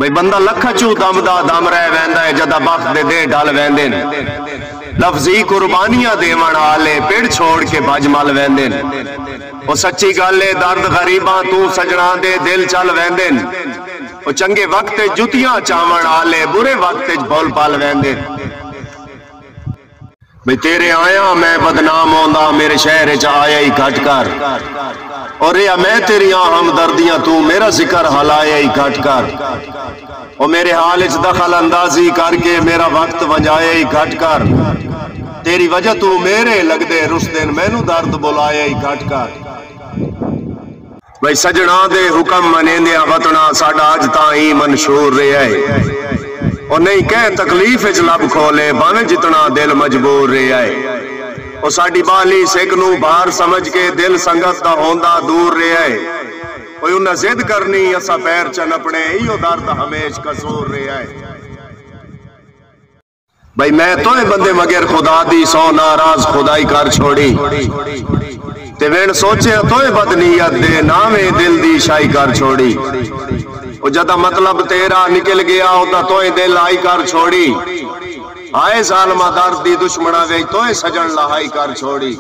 بھئی بندہ لکھا چو دم دا دم رہ ویندا ہے جدہ وقت دے دے ڈال ویندن لفظی قربانیاں دیوان آلے پیڑ چھوڑ کے بھج مل ویندن او سچی گالے درد غریباں تو سجنان دے دل چل ویندن او چنگے وقت جتیاں چاون آلے برے وقت بھول پال ویندن بھئی تیرے آیا میں بدنام ہوندا میرے شہر چ آیا ہی گھٹ کر اور ریا میں تیری ہمدردیاں تو میرا ذکر ہلایا ہی گھٹ کر اور میرے حال اچ دخل اندازی کر کے میرا وقت ونجایا ہی گھٹ کر تیری وجہ تو میرے لگ دے رسدن مینو درد بلایا ہی گھٹ کر بھئی سجنا دے حکم منیندیاں وطنا ساڈا اج تائیں منشور رہا ہے اور نہیں کہ تکلیف اچ لب کھولے باویں جتنا دل مجبور رہا ہے اور ساڈی بالی سکھ نو بار سمجھ کے دل سنگت دا ہوندا دور رہا ہے کوئی انہاں ضد کرنی اسا پیر چ نپنے ایو درد ہمیش کسور رہا ہے بھئی میں توئے بندے مگر خدا دی سو ناراض خدائی کر چھوڑی تے وین سوچے توئے بدنیت دے نامے دل دی شائی کر چھوڑی او جدہ مطلب تیرا نکل گیا ہوتا توئے دل آئی کر چھوڑی آئے ظالمہ درد دی دشمنہ وے توئے سجن لہائی کر چھوڑی